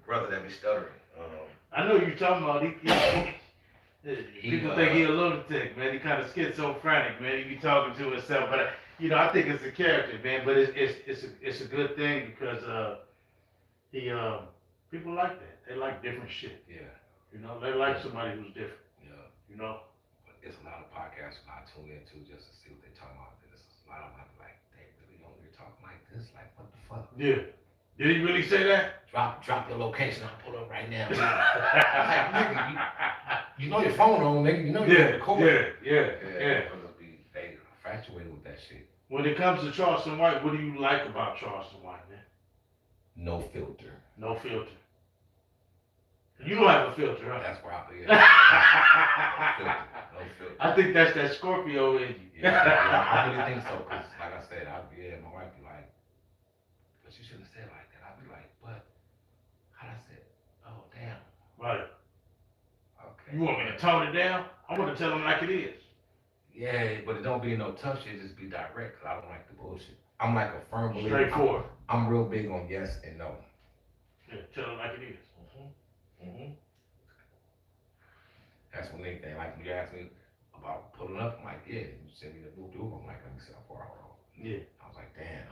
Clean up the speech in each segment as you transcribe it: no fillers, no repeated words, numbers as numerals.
brother that be stuttering. I know you're talking about. People think he a lunatic, man. He kind of schizophrenic, man. He be talking to himself, but I think it's a character, man. But it's a good thing because he people like that. They like different shit. Yeah. They like somebody who's different. Yeah. But it's a lot of podcasts I tune into just to see what they talking about. There's a lot of them I'm like, they really on here talking like this, like what the fuck? Yeah. Did he really say that? Drop your location. I'll pull up right now. Like, nigga, you know your phone on, nigga. You know you're recording. Yeah. They infatuated with that shit. When it comes to Charleston White, what do you like about Charleston White, man? No filter. No filter. You don't have a filter, huh? That's where I be. No filter. I think that's that Scorpio in you. Yeah, I really think so. Cause like I said, my wife be like, but you shouldn't have said it like that. I'd be like, but how'd I say it? Oh damn. Right. Okay. You want me to tone it down? I want to tell them like it is. Yeah, but it don't be no tough shit. Just be direct. Cause I don't like the bullshit. I'm like a firm believer. Straightforward. I'm real big on yes and no. Yeah, tell them like it is. That's one thing. Like when you ask me about pulling up, I'm like, yeah. You send me the blue dude. I'm like, let me see how far I roll. Yeah. I was like, damn.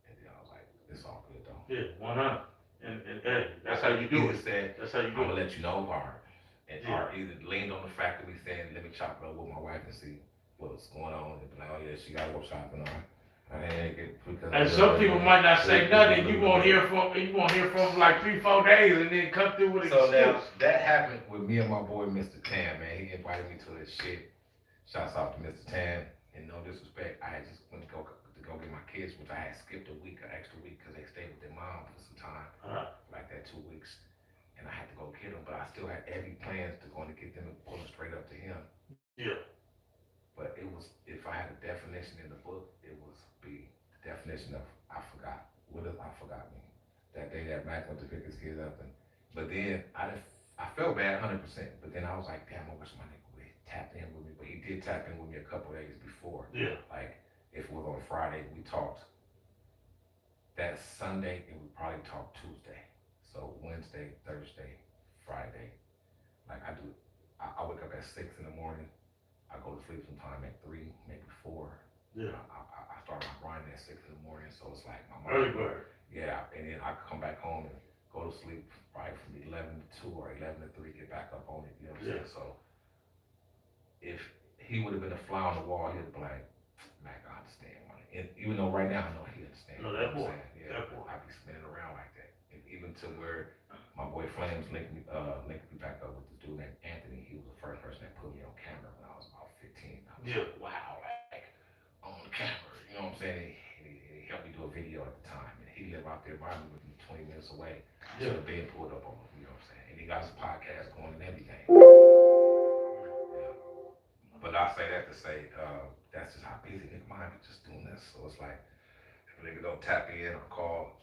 And then I was like, it's all good though. Yeah, 100. And hey, that's how you do it. That's how you do it. I'm gonna let you know, or either leaned on the fact that we saying, let me chop it up with my wife and see what's going on. And be like, oh yeah, she gotta go shopping on. And some people might not say nothing. You won't hear from them like 3-4 days, and then come through with an So now excuse. that happened with me and my boy Mr. Tan, man. He invited me to this shit. Shouts out to Mr. Tan. And no disrespect, I had just went to go get my kids, which I had skipped an extra week, because they stayed with their mom for some time, like that 2 weeks. And I had to go get them, but I still had every plans to go and get them and pull them straight up to him. Yeah. But it was, if I had a definition in the book, it was the definition of I forgot. What does I forgot mean? That day that Mac went to pick his kids up, but then I felt bad 100%. But then I was like, damn, I wish my nigga would have tapped in with me. But he did tap in with me a couple of days before. Yeah. Like if it was on Friday, we talked. That Sunday, and we probably talked Tuesday. So Wednesday, Thursday, Friday. Like I wake up at 6 in the morning. I go to sleep sometime at 3, maybe 4. Yeah. I start my grind at 6 in the morning, so it's like my early bird. Yeah, and then I come back home and go to sleep probably from 11 to 2 or 11 to 3, get back up on it. You know what I'm saying? So if he would have been a fly on the wall, he'd be like, Mac, I understand, man. And even though right now I know he understands. No, that boy. Yeah, that boy. I be spinning around like that, and even to where my boy Flames linked me back up with this dude named Anthony. He was the first person that put me on camera when I was about 15. I was like, wow, like on the camera, you know what I'm saying? He helped me do a video at the time, and he lived out there by me with me 20 minutes away. So the bed pulled up on him, you know what I'm saying? And he got his podcast going and everything. Yeah. But I say that to say, that's just how busy nigga mind be just doing this. So it's like, if a nigga don't tap in or call,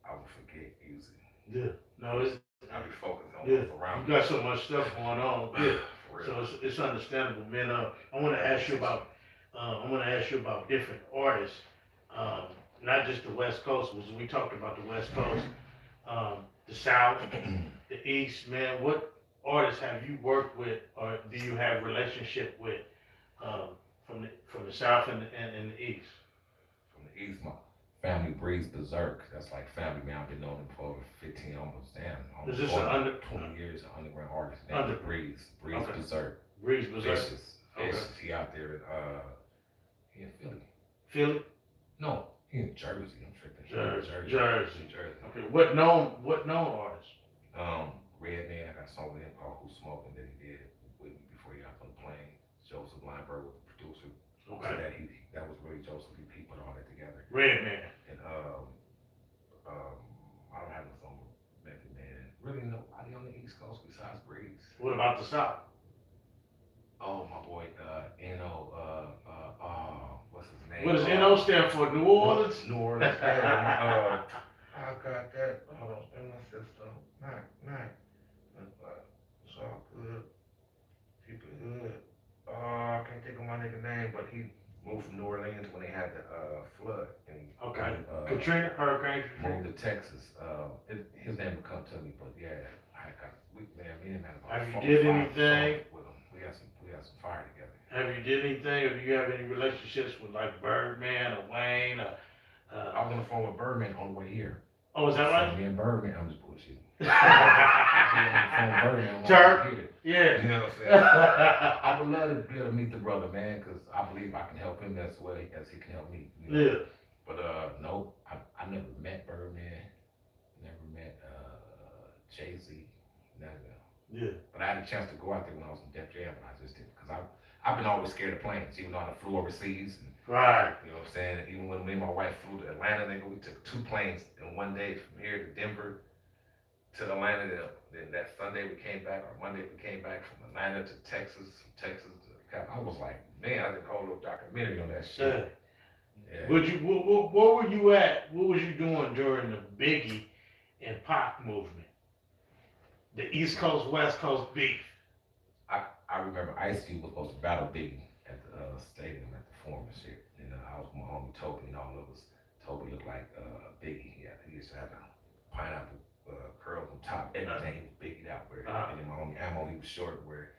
I will forget easy. Yeah. No, it's. I be focused on what's around. You got so much stuff going on. Yeah. So it's understandable, man. I want to ask you about different artists, not just the West Coast. We talked about the West Coast, the South, the East, man. What artists have you worked with, or do you have relationship with, from the South and the East? From the East, my family breeds berserk. That's like family, man. I've been knowing them for over 15, almost 20 years, an underground artist. Breeds berserk. Breeds berserk. Vicious. He out there in Philly. Philly? No, he in Jersey. I'm tripping. Jersey. Okay. What known artists? Redman. I got a song with him called "Who's Smoking" that he did with me before he got on the plane. Joseph Lineberg was the producer. Okay. So that was really Joseph. He put all that together. Redman. And I don't have no song with Method Man. Really nobody on the East Coast besides Breeze. What about the South? Oh, my boy, N.O. What's his name? What does N.O. stand for? New Orleans? New Orleans. I got that. Hold on, in my system. Mac. It's all good. Keep it good. I can't think of my nigga name, but he moved from New Orleans when they had the flood. And okay. Katrina, Hurricane. Moved to to Texas. His name would come to me, but yeah, me and him had about Have you 4 or did 5 anything? songs with him. We had some fire together. Have you did anything, or do you have any relationships with like Birdman or Wayne? Or, I was on the phone with Birdman on the way here. oh, is that right? So me and Birdman, I'm just bullshitting. Birdman, Turk? Yeah. You know what I'm saying? I would love to be able to meet the brother, man, because I believe I can help him as well as he can help me. You know? Yeah. But no, I never met Birdman, never met Jay-Z, none of them. Yeah. But I had a chance to go out there when I was in Def Jam, but I just didn't, because I've been always scared of planes, even though I flew overseas. And, Right. you know what I'm saying? Even when me and my wife flew to Atlanta, nigga, we took 2 planes in one day from here to Denver to Atlanta. Then that Sunday we came back, or Monday we came back from Atlanta to Texas, from Texas to California. I was like, man, I did a whole little documentary on that shit. Yeah. Yeah. Would you? What were you at? What was you doing during the Biggie and Pac movement? The East Coast West Coast beef. I remember Ice Cube was supposed to battle Biggie at the stadium at the Forum and shit. And I was with my homie Toby, and all of us. Toby looked like Biggie. He used to have a pineapple curls on top. Everything he was Biggie'd out where. And then my homie Ammo, he was short where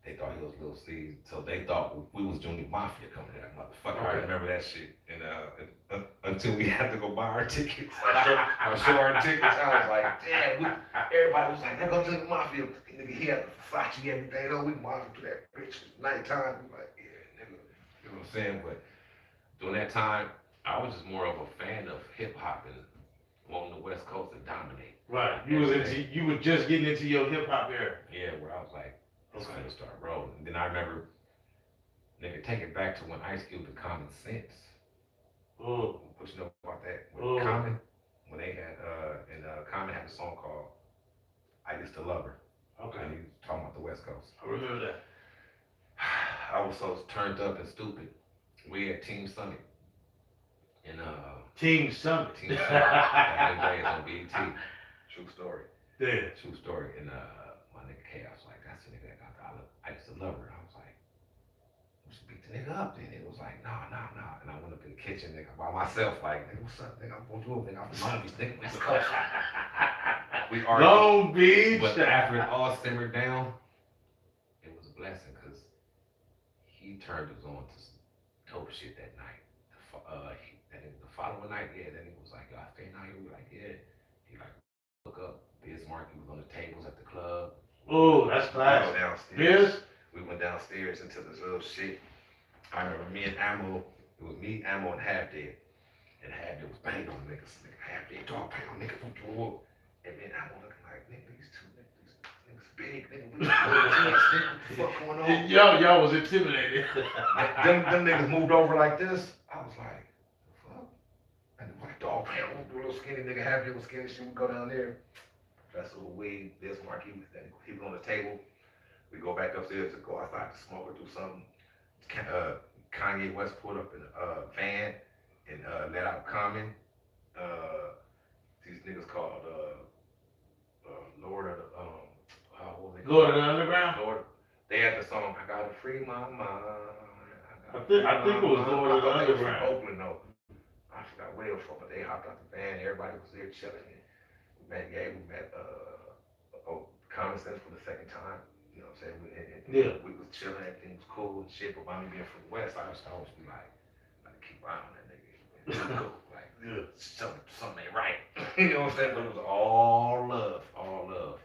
they thought he was Little C. So they thought we was Junior Mafia coming to that motherfucker. I remember that shit. And until we had to go buy our tickets, or show our tickets, I was like, damn. Everybody was like, "There goes Junior Mafia." Nigga, he had the Versace everything. Oh, we marching through that bitch nighttime. We like, yeah, nigga. You know what I'm saying? But during that time, I was just more of a fan of hip hop and wanting the West Coast to dominate. Right. You were just getting into your hip hop era. Yeah, where I was like, it's gonna start rolling. And then I remember, nigga, take it back to when Ice Cube and Common Sense. Oh. What you know about that? With Common, when they had Common had a song called "I Used to Love Her." Okay. And he was talking about the West Coast. I remember that. I was so turned up and stupid. We had Team Summit. And Team Summit. Team Summit. Back in the days on BET. True story. Yeah. True story. And my nigga Chaos was like, that's the nigga that got the I used to love her. I was like, we should beat the nigga up then. It was like, nah. And I went up in the kitchen, nigga, by myself, like, nigga, what's up, nigga? I'm gonna do it, nigga. I'm from Long Beach, nigga. West Coast. We argued. Long Beach. But after it all simmered down, it was a blessing because he turned us on to some dope shit that night. The following night, yeah, then he was like, y'all staying out here? We were like, yeah. He like, look up. Bismarck, he was on the tables at the club. Oh, that's classic. We went downstairs. We went downstairs into this little shit. I remember me and Ammo, it was me, Ammo, and Half Dead. And Half Dead was banging on niggas. Nigga, Half Dead, dog pound, nigga, from the wall. And then Ammo looking like, nigga, these two niggas big, nigga. What the fuck going on? Y'all was intimidated. them niggas moved over like this. I was like, fuck? And it was like, dog pound, little skinny nigga, Half Dead was skinny shit. We go down there. Professor Weed, Bismarck, he was on the table. We go back upstairs to go outside to smoke or do something. Kanye West pulled up in a van and let out Common. These niggas called Lord of the what was they Lord of the Underground? Lord. They had the song I Gotta Free My Mind. I think it was Lord of the Underground. From Oakland, no. I forgot where it was from, but they hopped out the van. Everybody was there chilling. We met Common Sense for the second time. You know what I'm saying? We was chilling, everything was cool and shit. But by me being from the West, I used to always be like keep an eye on that nigga. Cool. Like, something ain't right. You know what I'm saying? But it was all love, all love.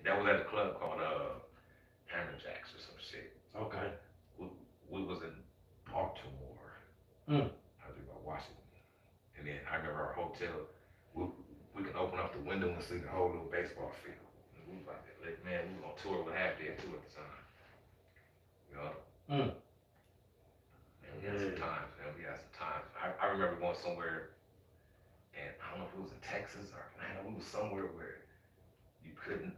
That was at a club called Hammer Jacks or some shit. Okay. We was in Baltimore. I was about Washington. And then I remember our hotel, we could open up the window and see the whole little baseball field. And we was like, man, we was on tour with Half Dead too at the time. You know? Man, we had some times, man. We had some times. I remember going somewhere, and I don't know if it was in Texas or Atlanta. We was somewhere where you couldn't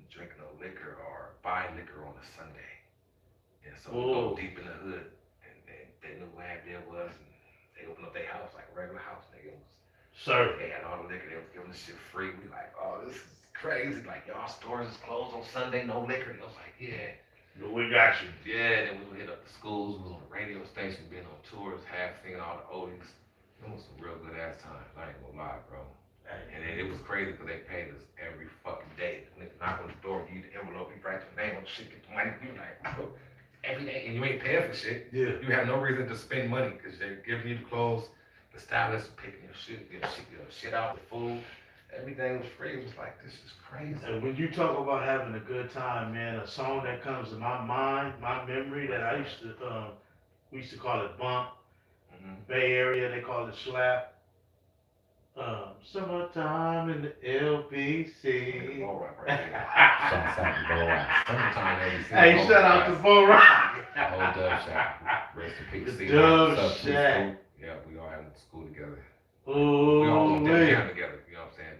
drink no liquor or buy liquor on a Sunday. And so we go deep in the hood, and they knew who Half Dead was, and they opened up their house like a regular house, nigga. They had all the liquor, they was giving the shit free. We like, oh, this is crazy. Like, y'all stores is closed on Sunday, no liquor. And I was like, yeah. We got you. Yeah, then we would hit up the schools, we was on the radio station, being on tours, half singing all the oldies. You Them was some real good ass times. I ain't gonna lie, bro. And then it was crazy because they paid us every fucking day. Niggas knock on the door, give you the envelope, you write your name on the shit, get the money. You like, bro, every day, and you ain't paying for shit. Yeah. You have no reason to spend money because they're giving you the clothes, the stylist picking your shit out, the food. Everything was free. It was like, this is crazy. And when you talk about having a good time, man, a song that comes to my mind, my memory that I used to, we used to call it bump. Bay Area, they call it slap. Summertime in the LBC. Shouts out to Bo Rock. Summertime LBC. Hey, shout out to Bo Rock. Old Dub Shack. Rest in peace. The Dub Shack. Yeah, we all went to school together. Oh, we all went down together. You know what I'm saying?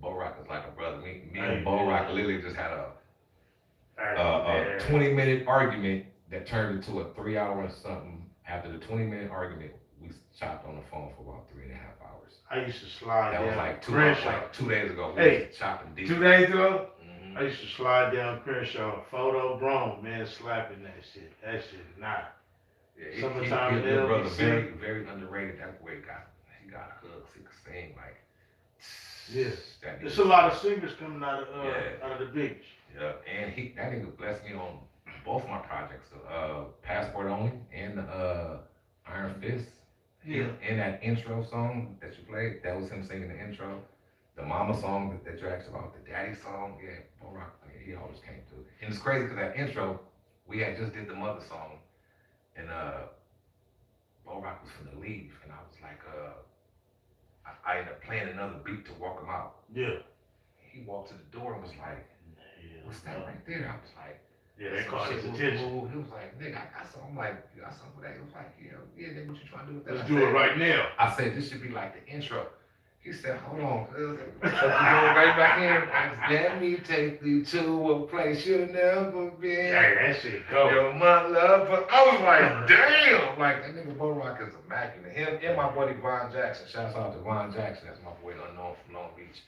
Bo Rock is like a brother. Me and Bo Rock literally just had a 20-minute argument that turned into a 3-hour or something. After the 20-minute argument, we chopped on the phone for about 3.5 hours. I used to slide that down. Was like 2 days ago. We was chopping deep. 2 days ago? I used to slide down Crenshaw, photo Brome, man, slapping that shit. That shit is not. Yeah, Summertime in the brother, LBC. very, very underrated. That's where he got hooks. He could sing like. Yeah. There's a lot of singers coming out of the beach. Yeah, and that nigga blessed me on both my projects, Passport Only and Iron Fist. Yeah. And that intro song that you played, that was him singing the intro. The mama song that you asked about, the daddy song, yeah, Bo Rock, he always came through. And it's crazy because that intro, we had just did the mother song, and Bo Rock was finna leave, and I was like, I ended up playing another beat to walk him out. Yeah. He walked to the door and was like, what's that right there? I was like, yeah, they caught his attention. He was like, nigga, I got something. I'm like, you got something for that? He was like, yeah, nigga, what you trying to do with that? Let's do it right now. I said, this should be like the intro. He said, hold on. Going right back in. Let me take you to a place you'll never been. Hey, that shit go. You're my love. But I was like, damn. Like, that nigga Bo Rock is immaculate. Him and my buddy Von Jackson. Shouts out to Von Jackson. That's my boy Unknown from Long Beach.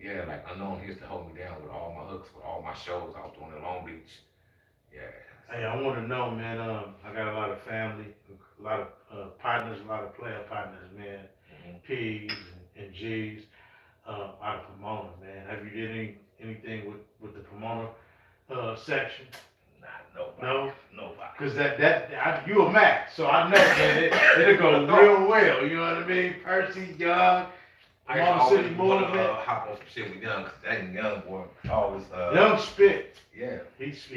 Yeah, like Unknown, he used to hold me down with all my hooks, with all my shows I was doing in Long Beach. Yeah. Hey, I want to know, man, I got a lot of family, a lot of partners, a lot of player partners, man. P's and G's out of Pomona, man. Have you did anything with the Pomona section? Nobody. Because you a Mac, so I know that it'll go real well. You know what I mean? Percy, Young, Pomona City Movement. Hop on some shit with Young, because that young boy always. Young spit. Yeah. He's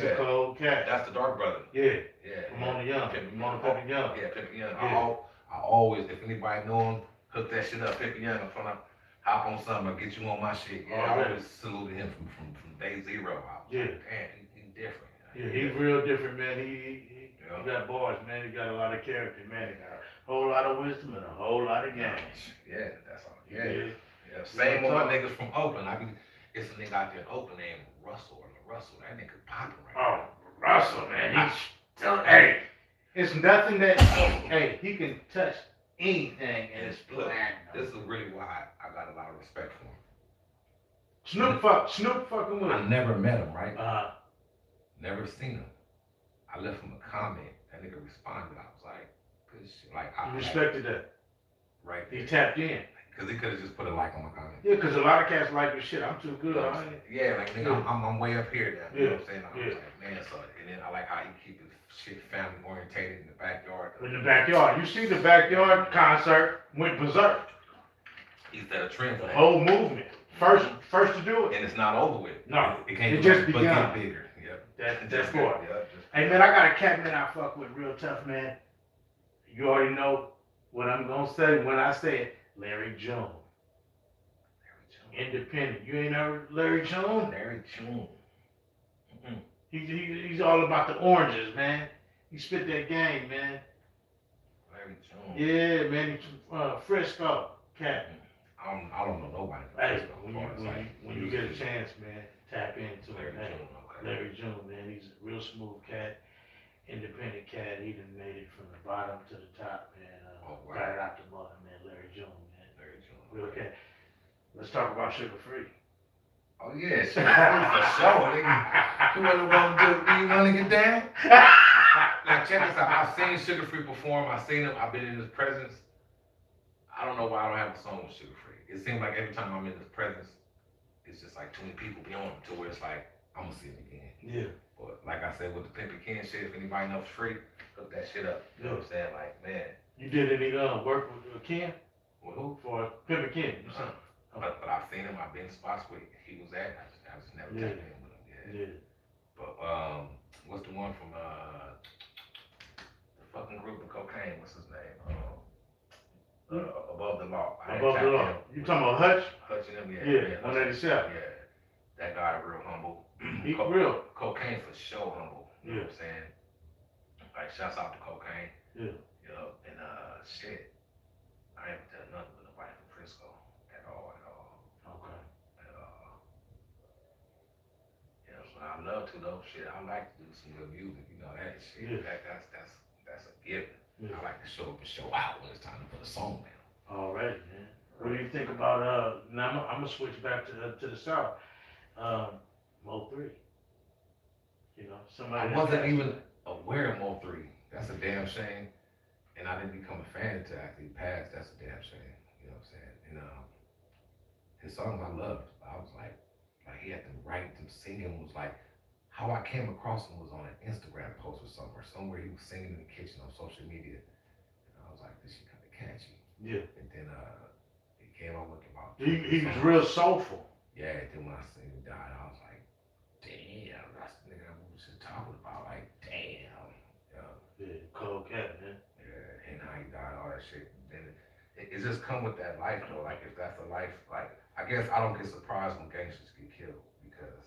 a cold cat. That's the dark brother. Yeah. Yeah. Pomona Young. Pomona Pimpin' Young. Yeah, Pimpin' Young. Yeah. I always, if anybody know him, hook that shit up. Pimpin' Young, I'm trying to hop on something or get you on my shit. Yeah, I always saluted him from day zero. Yeah. Like, damn, he's different. Yeah, he's real different, man. He got bars, man. He got a lot of character, man. He got a whole lot of wisdom and a whole lot of game. Yeah, that's all. Yeah. Same with my niggas from Oakland. It's a nigga out there in Oakland named Russell. That nigga popping right now. Oh, Russell, man. He's still, hey, it's nothing that, hey, he can touch anything and it's black. This is really why I got a lot of respect for him. Snoop fucking with him. I never met him, right? Never seen him. I left him a comment. That nigga responded. I was like, good shit. Like, I respected that. Right there. He tapped in. Because he could have just put a like on my comment. Yeah, because a lot of cats like your shit. I'm too good. Yeah, like, nigga, I'm way up here now. You know what I'm saying? I was like, man, so, and then I like how he keep his shit family orientated in the backyard. In the backyard. You see the backyard concert went berserk. He set a trend for that. Whole movement. First to do it. And it's not over with. No. It just begun. Get bigger. Yep. That's good. Hey, man, I got a cat, man, I fuck with real tough, man. You already know what I'm going to say when I say it. Larry Jones. Independent. You ain't never Larry Jones? Larry Jones. He's all about the oranges, man. He spit that game, man. Larry Jones. Yeah, man. He's Frisco cat. I don't know nobody. Hey, when you get a chance, man, tap into it, man. Larry Jones, man. He's a real smooth cat. Independent cat. He done made it from the bottom to the top, man. Got it out the mud, man. Larry Jones, man. Larry Jones. Real cat. Let's talk about Sugar Free. Oh yeah, Sugar Free for sure. You wanna get down? Now check this out. I've seen Sugar Free perform. I've seen him. I've been in his presence. I don't know why I don't have a song with Sugar Free. It seems like every time I'm in his presence, it's just like too many people be on him to where it's like, I'm gonna see him again. Yeah. But like I said with the Pimpin' Ken shit, if anybody knows Free, hook that shit up. You know what I'm saying? Like, man. You did any work with Ken? With who? For Pimpin' Ken. But I've seen him. I've been in spots where he was at. I just never tapped in with him. Yeah. But what's the one from the fucking group of cocaine? What's his name? Above the Law. Above the Law. You talking about Hutch? Hutch and them, yeah. 187. Yeah. That guy real humble. He real. Cocaine for sure humble. You know what I'm saying? Like shouts out to Cocaine. Yeah. You know, and shit. I haven't done nothing with nobody from Frisco at all. Okay. At all. You know, so I love to though. Shit, I like to do some good music. You know that shit. Yeah. That's a given. Yeah. I like to show up and show out when it's time to put a song down. All right, man. What do you think about now I'm gonna switch back to the South. Mo3. You know, somebody. I wasn't even aware of Mo3. That's a damn shame. And I didn't become a fan until after he passed. That's a damn shame. You know what I'm saying? And his songs I loved. I was like he had them write them singing was like how I came across him was on an Instagram post or somewhere he was singing in the kitchen on social media. And I was like, this shit kinda catchy. Yeah. And then he came out with about he was real soulful. Yeah, and then when I seen him die, I was like, damn, that's the nigga we was just talking about. Like, damn. Yeah, cold cat, man. Yeah, and how he died, all that shit. Then it just come with that life though. Like if that's a life, like I guess I don't get surprised when gangsters get killed because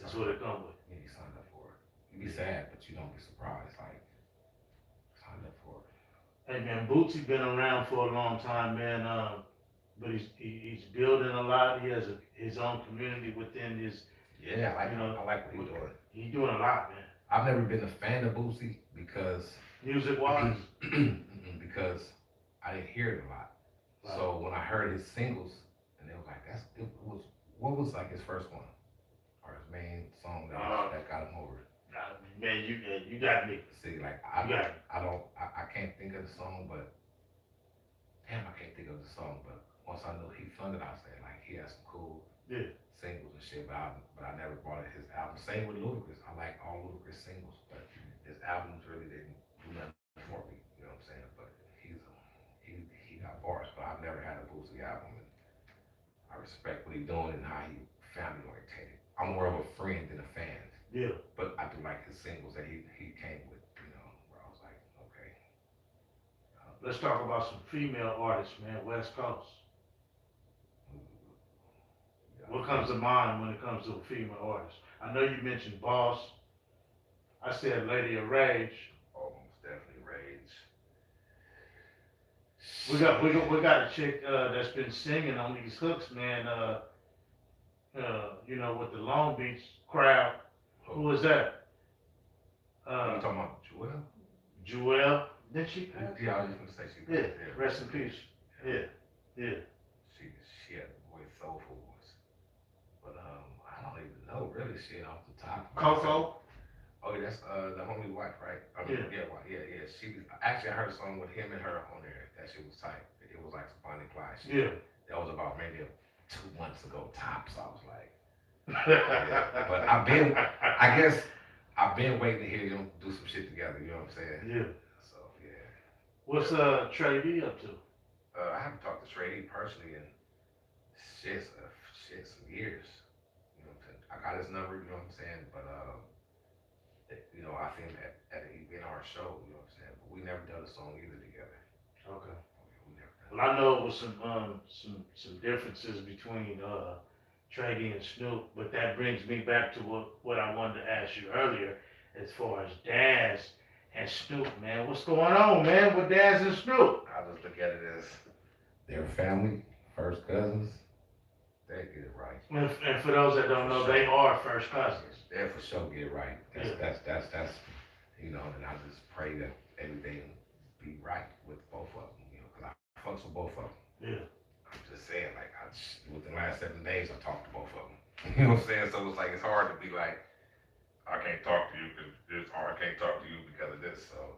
that's what it come with. Yeah, you signed up for it. You be sad, but you don't be surprised. Like signed up for it. Hey man, Bootsy been around for a long time, man. But he's building a lot. He has his own community within his. Yeah, I like what he's doing. He's doing a lot, man. I've never been a fan of Bootsy because music-wise, because I didn't hear it a lot. Right. So when I heard his singles, and it was like what was like his first one or his main song that got him over? Man, you got me. See, like I can't think of the song, but damn, I can't think of the song. But once I knew he funded, I said like he has some cool singles and shit. But I never bought his album. Same with Ludacris. I like all Ludacris singles, but his albums really didn't do nothing for me. You know what I'm saying? But he got bars. But I've never had a Bootsy album. And I respect what he's doing and how he family oriented. I'm more of a friend than a fan. Yeah. But I do like his singles that he came with. You know, where I was like, okay. Let's talk about some female artists, man. West Coast. What comes to mind when it comes to a female artist? I know you mentioned Boss. I said Lady of Rage. Almost definitely Rage. We got a chick that's been singing on these hooks, man. You know, with the Long Beach crowd. Who was that? You talking about Jewel? Jewel. Did she? Yeah, I was just gonna say she. Yeah. Rest in peace. Yeah. She had a voice, soulful voice. But I don't even know really shit off the top. Coco. Oh yeah, that's the homie wife, right? I mean, yeah. She actually I heard a song with him and her on there. That shit was tight. It was like some Bonnie Clyde shit. Yeah. That was about maybe 2 months ago tops. I was like, yeah. But I've been waiting to hear them do some shit together. You know what I'm saying? Yeah. So yeah. What's Trey D up to? I haven't talked to Trey D personally in shit some years. You know what I'm saying? I got his number. You know what I'm saying? But you know, I seen him at an event our show. You know what I'm saying? But we never done a song either together. Okay. Well, I know it was some differences between Trey D and Snoop, but that brings me back to what I wanted to ask you earlier, as far as Daz and Snoop, man. What's going on, man, with Daz and Snoop? I just look at it as their family, first cousins. They get it right. And for those that don't know, they are first cousins. They for sure get it right. That's you know, and I just pray that everything be right with both of them. You know, because I fucks with both of them. Yeah. I'm just saying, like, within the last 7 days, I talked to both of them. You know what I'm saying? So it's like, it's hard to be like, I can't talk to you because this, or I can't talk to you because of this. So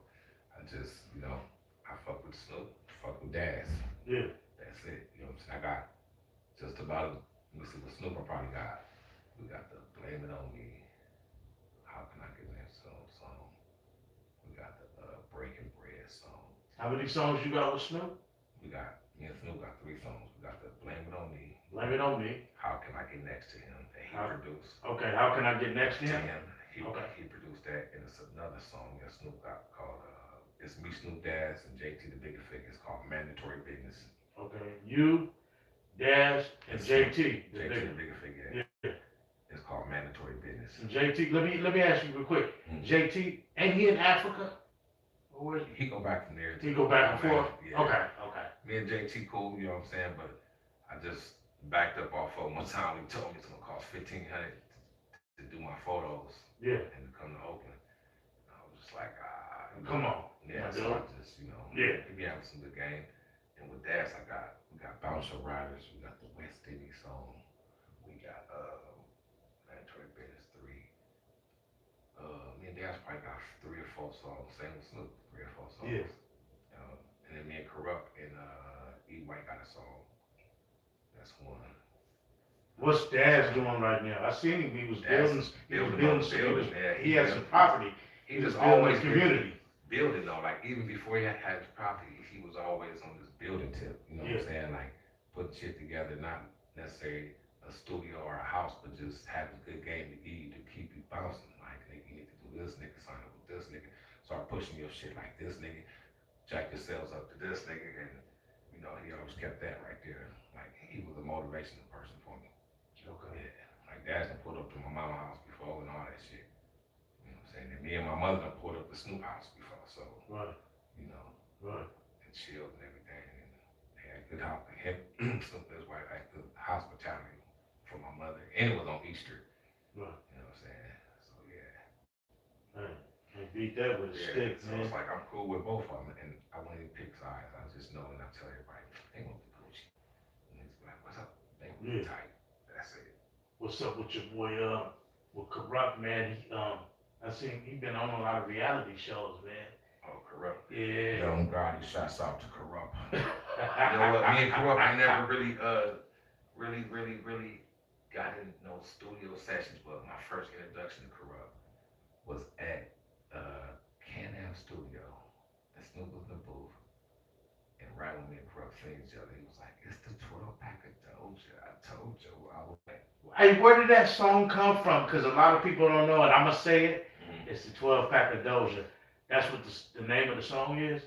I just, you know, I fuck with Snoop, fuck with Daz. Yeah. it. You know what I'm saying? I got just about, let me see what Snoop I probably got. We got the Blame It On Me. How Can I Get Next to Him song. We got the Breaking Bread song. How many songs you got with Snoop? We got, me and Snoop got 3 songs. We got the Blame It On Me. Blame It On Me. How Can I Get Next to Him that he produced. Okay, How Can I Get Next to Him? He produced that, and it's another song that Snoop got called, it's me, Snoop Daz, and JT the Bigger Figure. It's called Mandatory Business. Okay, you, Daz, and JT. JT the Bigger Figure. Yeah. It's called Mandatory Business. And JT, let me ask you real quick. JT, ain't he in Africa? Or where is he go back from there. He go back and forth? Yeah. Okay. Me and JT cool, you know what I'm saying? But I just backed up off of him one time. He told me it's gonna cost $1,500 to do my photos. Yeah. And to come to Oakland. I was just like, come on. Yeah, so I just, you know, yeah. We be having some good game. And with Daz, we got Bouncer Riders, we got the West Indies song, we got Mandatory Business 3. Me and Daz probably got 3 or 4 songs, same with Snoop, 3 or 4 songs. Yeah. And then me and Corrupt and E White got a song. That's one. What's Daz doing right now? I seen him. He was building. Yeah, he has some property. He just always community. Building though, like even before he had his property, he was always on this building tip. You know what I'm saying? Like putting shit together, not necessarily a studio or a house, but just having a good game to give you to keep you bouncing. Like nigga, you need to do this, nigga, sign up with this nigga, start pushing your shit like this nigga, jack your sales up to this nigga, and you know he always kept that right there. Like he was a motivational person for me. Okay. Yeah. Like Daz done pulled up to my mama's house before and all that shit. You know what I'm saying? And me and my mother done pulled up to Snoop house before, so you know, and chilled and everything. And they had good house. Snoop is white, like good hospitality for my mother, and it was on Easter. Right. You know what I'm saying? So yeah. Man, beat that with a stick, so man. it's like I'm cool with both of them, and I won't even pick sides. I just know, and I tell everybody they gonna be Gucci. And it's like, what's up? They gonna be tight. That's it. What's up with your boy, with Corrupt, man? I seen he been on a lot of reality shows, man. Oh, Corrupt. Yeah. Young God, he shouts out to Corrupt. You know what? Me and Corrupt, I never really got in no studio sessions, but my first introduction to Corrupt was at Can-Am Studio. And Snoop was in the booth. And right when me and Corrupt seen each other, he was like, it's the 12-pack of Doja. I told you. I was like, hey, where did that song come from? Because a lot of people don't know it. I'm going to say it. It's the 12-pack of Doja. That's what the name of the song is?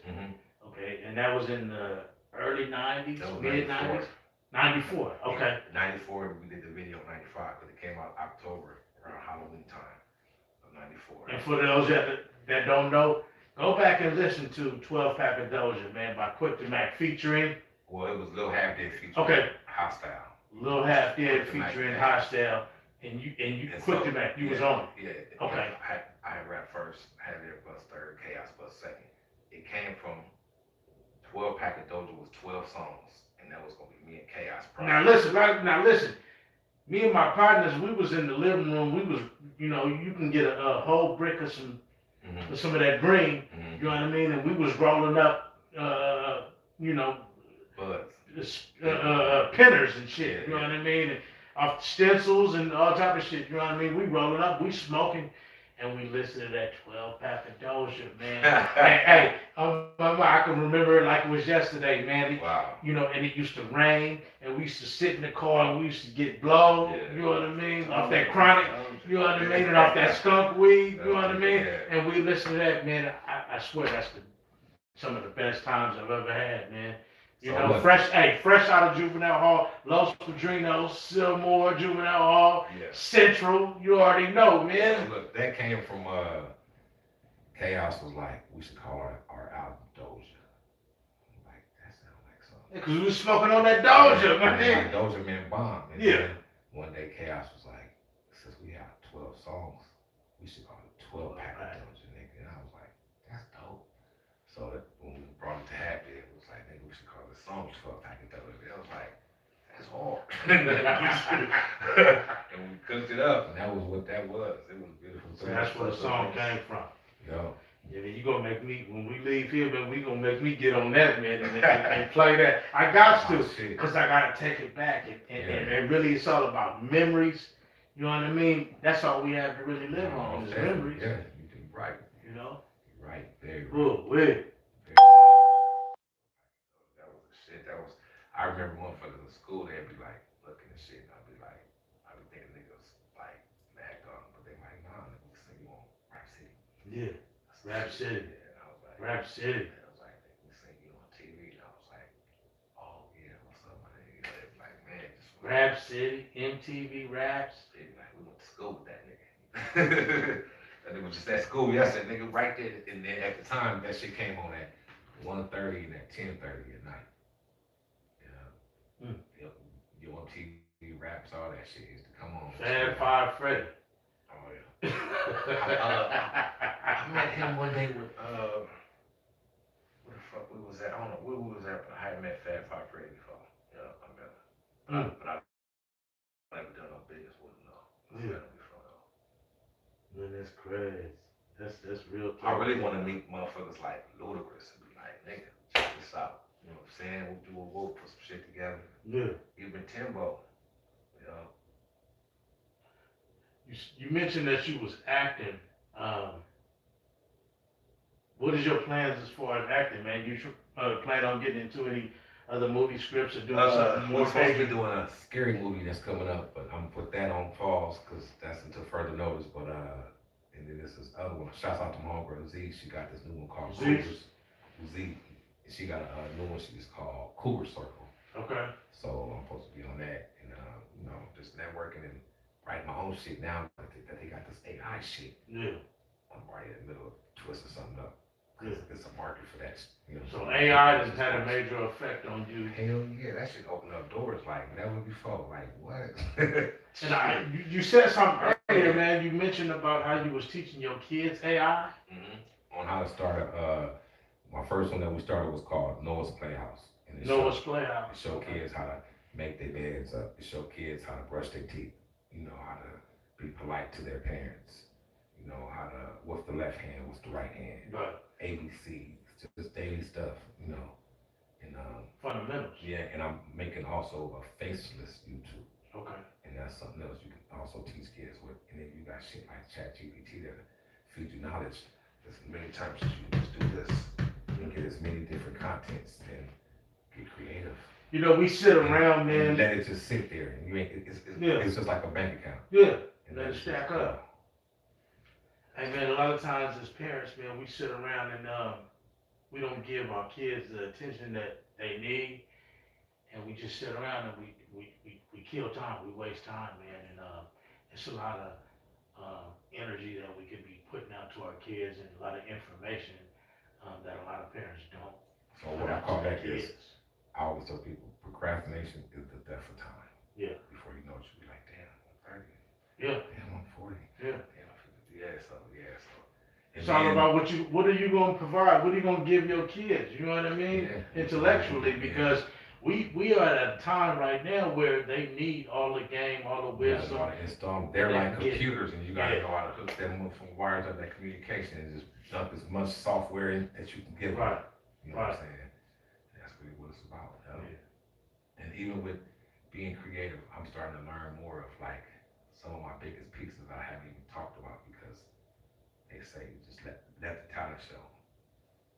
Okay, and that was in the early 90s, mid-90s? 94, okay. 94, we did the video in 95, but it came out October, around Halloween time of 94. And for those that don't know, go back and listen to 12-pack of Doja, man, by Quick to Mac featuring. Well, it was Lil Half Dead featuring Hostile. Lil Half Dead featuring Hostile, and you Quick to Mac, you was on it. Yeah. Okay. I had rap first, had it bus third, Chaos bus second. It came from 12-pack of Doja was 12 songs, and that was gonna be me and Chaos. Now listen. Me and my partners, we was in the living room. We was, you know, you can get a whole brick of some of that green. You know what I mean? And we was rolling up, you know, pinners and shit. You know what I mean? And off stencils and all type of shit. You know what I mean? We rolling up, we smoking, and we listened to that 12-pack of Doja, man. hey, I can remember it like it was yesterday, man. Wow. You know, and it used to rain, and we used to sit in the car, and we used to get blown, you know what I mean, off that chronic, you know what I mean, and off that skunk weed, you know what I mean, and we listened to that, man. I swear that's some of the best times I've ever had, man. You know, fresh out of juvenile hall, Los Padrinos, Silmore, juvenile hall, Central, you already know, man. So look, that came from, Chaos was like, we should call our album Doja. Like, that sounds like something. Because we was smoking on that Doja, man. Like Doja meant bomb. And then one day Chaos was like, since we have 12 songs, we should call it 12-pack of Doja, nigga. And I was like, that's dope. So when we brought it to Happy, it was like, nigga, we should call this song 12-pack of Doja. I was like, that's hard. And we cooked it up, and that was what that was. It was beautiful. So that's where the song came from. Yo. Yeah, man, you gonna make me, when we leave here, man, we gonna make me get on that, man, and play that. I got to, cause I gotta take it back, and really it's all about memories. You know what I mean? That's all we have to really live on is memories. Yeah, you're right. You know? You're right, very right. Oh, wait. That was the shit. That was. I remember motherfuckers in school. They'd be like looking at shit, and I'd be like, I be thinking niggas like mad on, but they like, nah, nigga, we sing you on Rap City. Yeah, Rap City. Yeah, and I was like, Rap City. I was like, we sing you on TV, and I was like, oh yeah, what's up, my nigga? They be like, man, just Rap City, MTV Raps. they be like, we went to school with that nigga. That nigga was just at school yesterday, nigga, right there. And then at the time, that shit came on at 1:30 and at 10:30 at night. Yeah. Yep. Your TV raps, all that shit used to come on. Fab Five Freddy. Oh yeah. I met him one day with where the fuck we was at? I don't know where we was at, but I hadn't met Fab Five Freddy before. Yeah, I met him. But I never done no business with him though. I met him before though. Man, that's crazy. That's real. I really want to meet motherfuckers like Ludacris and be like, nigga, check this out. You know what I'm saying? We'll do a vote, put some shit together. Yeah. Even Timbo, you know. You mentioned that you was acting. What is your plans as far as acting, man? You plan on getting into any other movie scripts or doing something more? We're supposed to be doing a scary movie that's coming up, but I'm gonna put that on pause because that's until further notice. But and then this is other one. Shouts out to my homegirl Z. She got this new one called Cougars. Z. She got a new one. She's called Cougar Circle. Okay. So I'm supposed to be on that, and you know, just networking and writing my own shit now. That they got this AI shit. Yeah. I'm right in the middle of twisting something up. Yeah. There's a market for that. You know, so AI has had a major effect on you. Hell yeah, that shit opened up doors like never before. Like what? And you said something earlier, man. You mentioned about how you was teaching your kids AI. On how to start my first one that we started was called Noah's Playhouse. And Noah's Playhouse. It showed kids how to make their beds up. It showed kids how to brush their teeth. You know, how to be polite to their parents. You know, how to, what's the left hand, what's the right hand. Right. ABCs, just daily stuff, you know. And fundamentals. Yeah, and I'm making also a faceless YouTube. Okay. And that's something else you can also teach kids with. And then you got shit like ChatGPT that feed you knowledge. There's many times that you can just do this. You can get as many different contents and get creative. You know, we sit around, man. And let it just sit there. And you ain't, it's just like a bank account. Yeah. And let it stack up. Hey man, a lot of times as parents, man, we sit around and we don't give our kids the attention that they need, and we just sit around and we kill time, we waste time, man, and it's a lot of energy that we could be putting out to our kids and a lot of information that a lot of parents don't. So what I call that is, I always tell people, procrastination is the death of time. Yeah. Before you know it, you'll be like, damn, I'm 30. Yeah. Damn, I'm 40. Yeah. So. It's all about what are you going to provide? What are you going to give your kids? You know what I mean? Yeah. Intellectually, because we are at a time right now where they need all the game, all the wisdom. They're like computers, and you got to know how to hook them from wires up that communication and just dump as much software in that you can give them. Right. You know what I'm saying? That's really what it's about. Yeah. And even with being creative, I'm starting to learn more of like some of my biggest pieces I haven't even talked about because they say just let the talent show.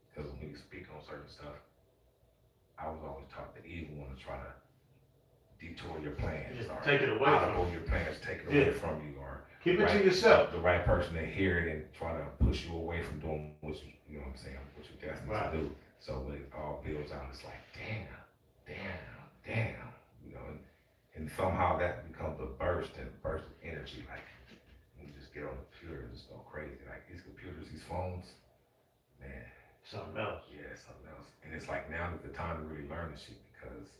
Because when you speak on certain stuff, I was always taught that you even want to try to detour your plans or take it away from your plans, take it away from you, or keep it to yourself. The right person to hear it and try to push you away from doing what you know what I'm saying, what you're destined to do. So when it all builds out, it's like damn, you know, and somehow that becomes a burst of energy, like you just get on the computer and just go crazy. Like these computers, these phones, man. Something else. Yeah, something else. And it's like now is the time to really learn this shit because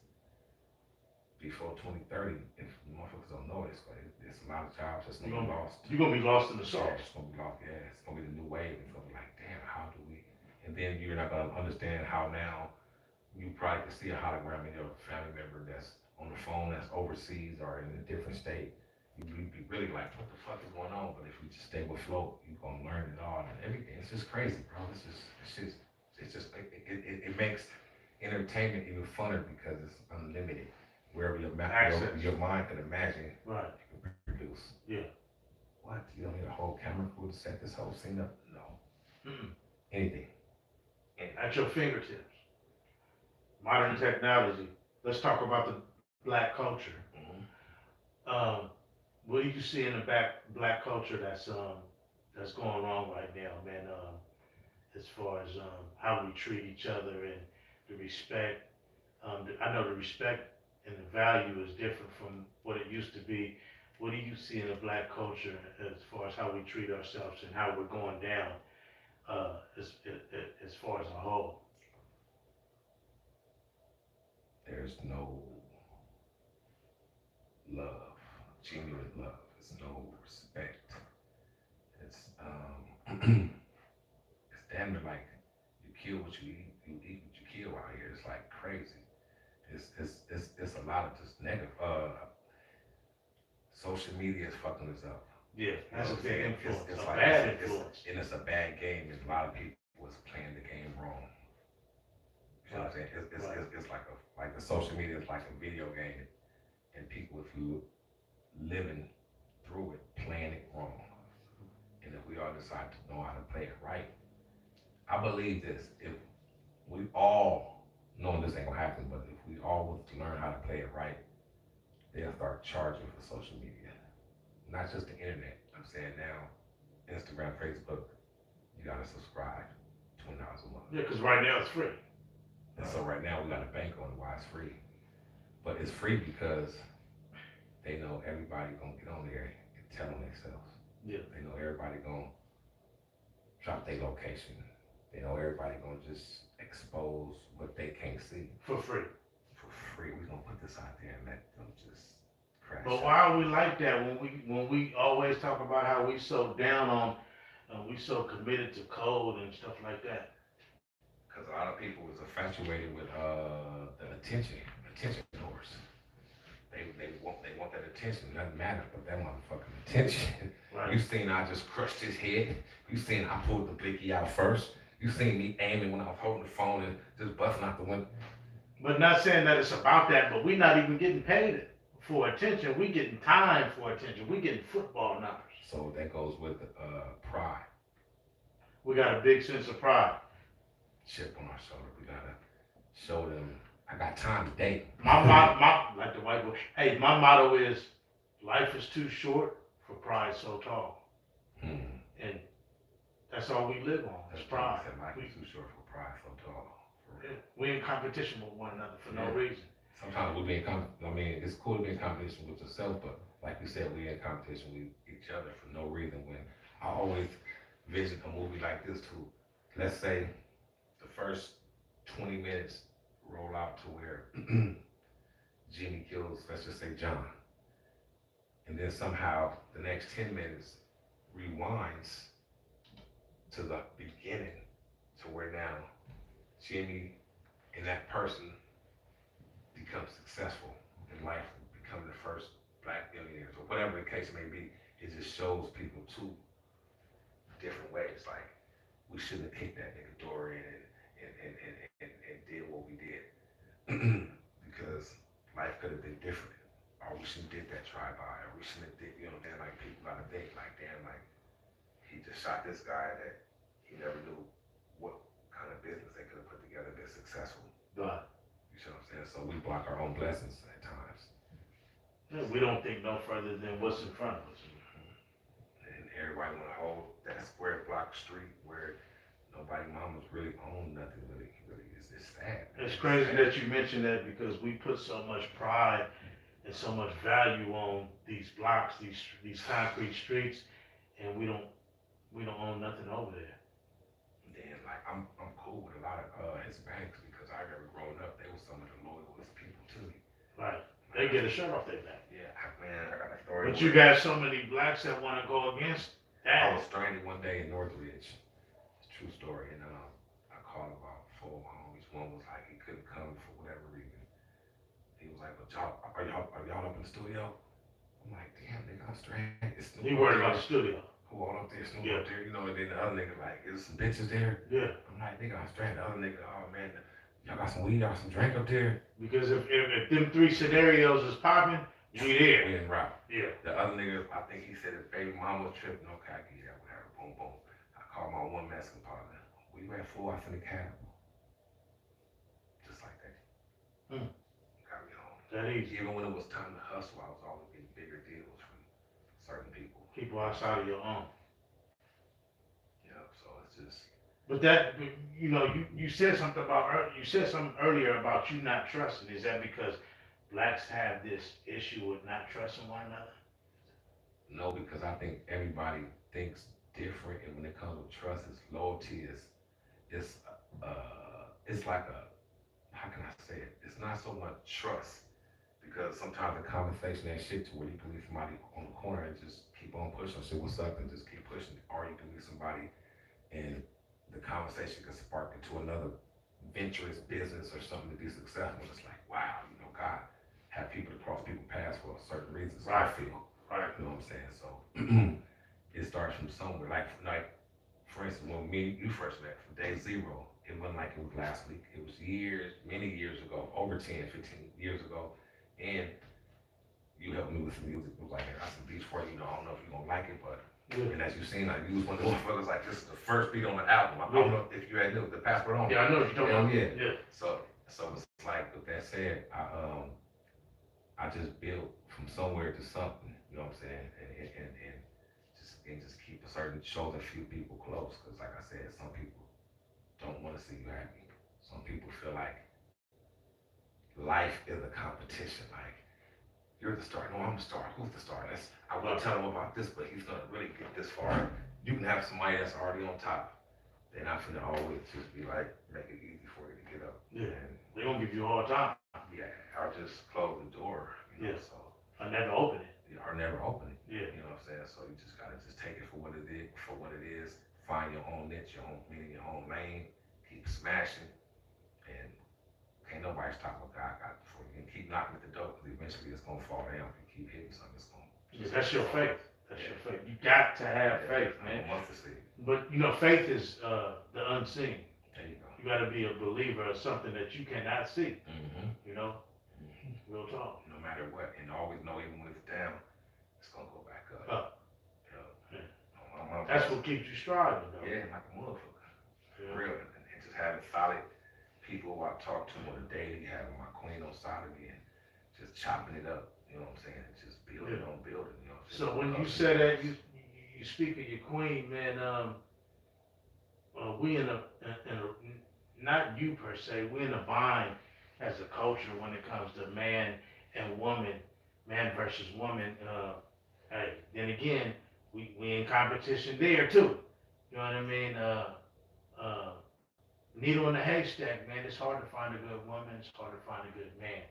before 2030, if motherfuckers don't know this, but there's a lot of jobs that's gonna be lost. You're gonna be lost in the sauce. Yeah, it's gonna be lost. Yeah, it's gonna be the new wave. It's gonna be like, damn, how do we? And then you're not gonna understand how now you probably can see a hologram of your family member that's on the phone that's overseas or in a different state. You'd be really like, what the fuck is going on? But if we just stay with flow, you're gonna learn it all and everything. It's just crazy, bro. It makes entertainment even funner because it's unlimited. Wherever your mind can imagine, right, you can produce. yeah. What? You don't need a whole camera crew to set this whole scene up? No. Mm-mm. Anything. At your fingertips. Modern technology. Let's talk about the black culture. Mm-hmm. What do you see in the black culture that's going on right now, man? As far as how we treat each other and the respect. I know the respect and the value is different from what it used to be. What do you see in the black culture as far as how we treat ourselves and how we're going down as far as a whole? There's no love, genuine love. There's no respect. It's it's damn near like you kill what you eat what you kill out here. It's like crazy. It's a lot of just negative. Social media is fucking us up. Yeah, that's a big influence. It's a like, bad influence. And it's a bad game, and a lot of people is playing the game wrong. You know what I'm saying? It's like the social media is like a video game, and people, if you living through it, playing it wrong, and if we all decide to know how to play it right, I believe this: if we all, knowing this ain't gonna happen, but if we all was to learn how to play it right, they'll start charging for social media, not just the internet. I'm saying now, Instagram, Facebook, you gotta subscribe, $20 a month. Yeah, because right now it's free. And so right now we got to bank on why it's free, but it's free because they know everybody gonna get on there and tell them themselves. Yeah. They know everybody gonna drop their location. They know everybody gonna just expose what they can't see For free. for free. We gonna put this out there and let them just crash. But why are we like that when we always talk about how we so down on, we so committed to code and stuff like that? Because a lot of people was infatuated with the attention horse. They want that attention. Nothing matters but that motherfucking attention. Right. You seen I just crushed his head. You seen I pulled the blicky out first. You seen me aiming when I was holding the phone and just busting out the window. But not saying that it's about that, but we're not even getting paid for attention. We getting time for attention. We getting football numbers. So that goes with pride. We got a big sense of pride. Chip on our shoulder. We gotta show them I got time to date. My like the white boy. Hey, my motto is life is too short for pride so tall. And that's all we live on. It's pride. Life is too short for pride so tall. We in competition with one another for no reason. Sometimes we be in I mean, it's cool to be in competition with yourself, but like you said, we in competition with each other for no reason. When I always vision a movie like this too. Let's say the first 20 minutes roll out to where Jimmy kills, let's just say John. And then somehow the next 10 minutes rewinds to the beginning to where now Jimmy and that person become successful in life, become the first black billionaires or whatever the case may be. It just shows people two different ways. Like, we shouldn't have kicked that nigga door in and did what we did because life could have been different. Or we shouldn't have did that drive-by, or we shouldn't have did, you know, then like people gotta think like, damn, like he just shot this guy that he never knew what kind of business they could have put together that's successful. Right. You see what I'm saying? So we block our own blessings at times. Yeah, we don't think no further than what's in front of us. And everybody wanna hold that square block street where nobody mamas really own nothing really it's sad. It's crazy that you mentioned that because we put so much pride and so much value on these blocks, these concrete streets, and we don't own nothing over there. Then like I'm cool with a lot of Hispanics because I remember growing up, they were some of the loyalest people to me. Right. They get a shirt off their back. Yeah, man, I got a story. But you got so many blacks that want to go against that. I was stranded one day in Northridge. It's a true story, and I called about 4 homies. One was like he couldn't come for whatever reason. He was like, "But y'all, are y'all up in the studio?" I'm like, "Damn, nigga, I'm straight. It's He worried about the studio. Who all up there, Snoop up there, you know, and then the other nigga like, is some bitches there? Yeah. I'm like, nigga, I'm straight. The other nigga, oh man, y'all got some weed, y'all got some drink up there? Because if them three scenarios is popping, we there. We in route. Yeah. The other nigga, I think he said his baby mama was tripping, okay, I get that, whatever, boom, boom. I called my one Mexican partner. We ran 4 hours in the cab. Just like that. Got me home. That easy. Even when it was time to hustle, I was always getting bigger deals from certain people. People outside of your own. Yeah, so it's just. But that, you know, you said something earlier about you not trusting. Is that because blacks have this issue with not trusting one another? No, because I think everybody thinks different, and when it comes with trust, it's loyalty. It's like a, how can I say it? It's not so much trust, because sometimes the conversation ain't shit to where you can leave somebody on the corner and just keep on pushing, say what's up, and just keep pushing. Or you can leave somebody and the conversation can spark into another venturous business or something to be successful. It's like, wow, you know, God have people to cross people's paths for certain reasons. Right. I feel. Right. You know what I'm saying? So it starts from somewhere. Like for instance, when me and you first met, from day zero, it wasn't like it was last week. It was years, many years ago, over 10, 15 years ago. And you helped me with some music. It was like, I got some beats for you. You know, I don't know if you're going to like it, but, and as you've seen, I used one of those motherfuckers like, this is the first beat on the album. I don't know if you had knew the passport on. Yeah, I know what you're talking about. Yeah. So it's like, with that said, I just built from somewhere to something, you know what I'm saying? And just keep a certain, shows a few people close, because like I said, some people don't want to see you happy. Some people feel like life is a competition. Like, you're the star. No, I'm the star. Who's the star? I will tell him about this, but he's gonna really get this far. You can have somebody that's already on top. They're not gonna always just be like, make it easy for you to get up. Yeah. And, They're gonna give you all the time. yeah, or just close the door. You know, Yeah. So I never open it. or never open it. Yeah. You know what I'm saying? So you just gotta just take it for what it is, find your own niche, your own meaning, your own lane, keep smashing, and can't nobody stop what God got for you. And keep knocking at the door, because eventually it's gonna fall down. If you keep hitting something, it's gonna. Yeah, that's your faith. That's your faith. You got to have faith, man. But you know, faith is the unseen. There you go. You got to be a believer of something that you cannot see. Mm-hmm. You know, real talk. No matter what, and always know even when it's down, it's gonna go back up. Yeah. Yeah. That's what keeps you striving, though. Yeah, like a motherfucker. Yeah. Real, and just having solid people who I talk to on a daily, having my queen on side of me, and just chopping it up. You know what I'm saying? And just building on building. You know what I'm saying? So when you say that, you speak of your queen, man. We in a not you per se. We in a bind as a culture when it comes to man and woman, man versus woman. Hey, then again, we in competition there too. You know what I mean? Needle in the haystack, man. It's hard to find a good woman. It's hard to find a good man.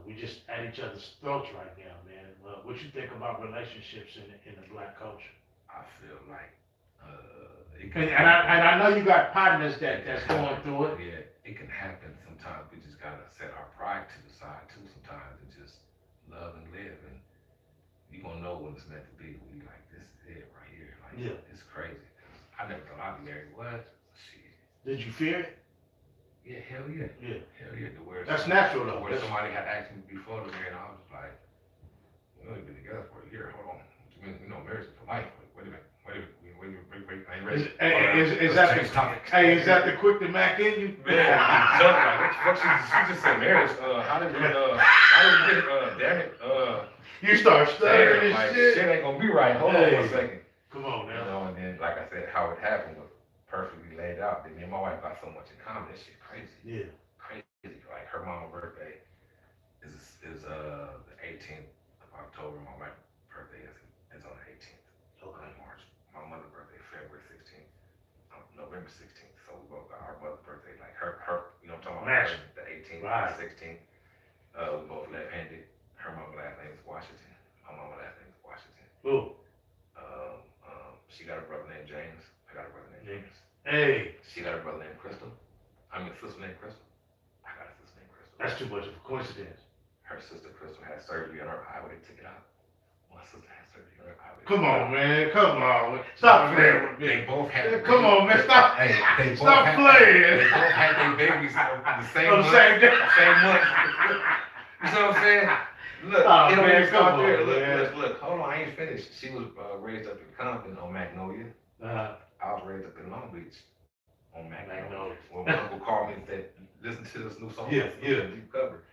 We just at each other's throats right now, man. What you think about relationships in the black culture? I feel like and I know you got partners that's going through it. Yeah, it can happen sometimes. We just gotta set our pride to the side too sometimes and just love and live, and you gonna know when it's meant to be. When you like, this is it right here. Like, yeah. It's crazy. I never thought I'd be married. What? Shit. Did you fear it? Yeah, hell yeah. Yeah. Hell yeah. That's natural though. Where somebody had asked me before to marry, and I was like, we only been together for a year. Hold on. What you mean? You know, marriage is for life. Wait a minute. I ain't ready. Is that the quick to Mac in you? Man, she just said marriage. How did we get, damn it, you start stuttering like, and shit. Shit ain't gonna be right. Hold on one second. Come on now. You know, and then, like I said, how it happened was perfectly laid out. Then me and my wife got so much in common. That shit crazy. Yeah. Crazy. Like, her mom's birthday is the 18th of October. My wife's birthday is on the 18th of March. My mother's birthday, February 16th, November 16th. So we both got our mother's birthday, like her, you know what I'm talking about? Match. The 18th, right. The 16th. We both left-handed. Her mama last name is Washington. My mama last name is Washington. Ooh. She got a brother named James. I got a brother named James. Hey. She got a brother named Crystal. I mean, a sister named Crystal. I got a sister named Crystal. That's too much of a coincidence. Her sister Crystal had surgery on her eye when they took it out. My sister had Come on, man. Come on. Stop playing with me. They both had. Come on, man. Stop. Hey, they both Stop had, playing. They both had their babies the same On the month. same day. Same month. You see what I'm saying? Look, Oh, it don't man, even start come there. on, man. Look. Hold on, I ain't finished. She was raised up in Compton on Magnolia. I was raised up in Long Beach on Magnolia. When my uncle called me and said, "Listen to this new song." Yeah. Deep cover.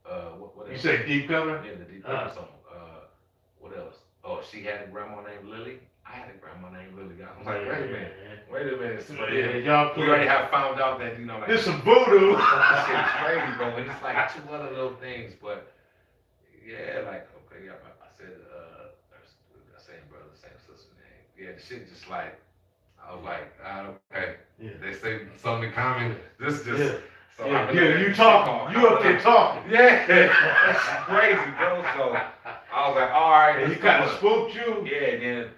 What You else? say deep cover? Yeah, the deep cover song. What else? Oh, she had a grandma named Lily. I had a grandma named Lily. I was like, wait a minute. So Y'all we already have found out that, you know, like, this some voodoo. this shit is crazy, bro. And it's like two other little things, but yeah, like, okay, yeah, I said, same brother, same sister name. Yeah, the shit just like, I was like, okay. Yeah. They say something common. This just. Yeah. So Yeah, you talking. You up there talking. Yeah, that's crazy, bro. So I was like, all right. And he kind of spooked you. Yeah, and then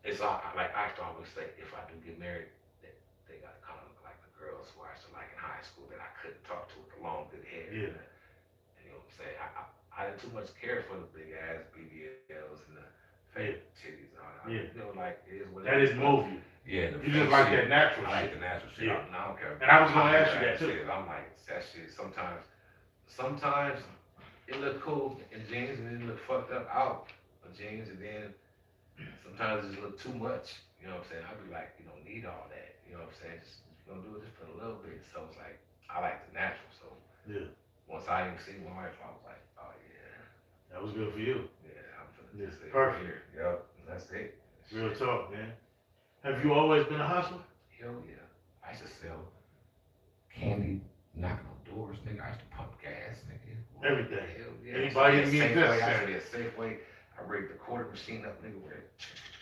it's like I used to always say, if I do get married, they got to kind of look like the girls who I used to like in high school that I couldn't talk to with the long good hair. Yeah. And you know what I'm saying? I didn't too much care for the big ass BBLs and the fake titties and all that. Yeah. You know, like it is what That didn't move you. Yeah, you just like that natural I like shit. the natural shit. Yeah. I don't care. And I was gonna ask you that too. I'm like, that shit sometimes it look cool in jeans and then it look fucked up out of jeans, and then sometimes it look too much. You know what I'm saying? I'd be like, you don't need all that. You know what I'm saying? Just do it just put a little bit. So it's like I like the natural. So Yeah. once I even see my wife, I was like, oh yeah. That was good for you. Yeah, I'm gonna just stay Perfect. here. Yep, that's it. Real talk, man. Have you always been a hustler? Hell yeah. I used to sell candy, knocking on doors, nigga. I used to pump gas, nigga. Everything. Hell yeah. Anybody in me Safeway, I used to be a Safeway. I rigged the quarter machine up, nigga.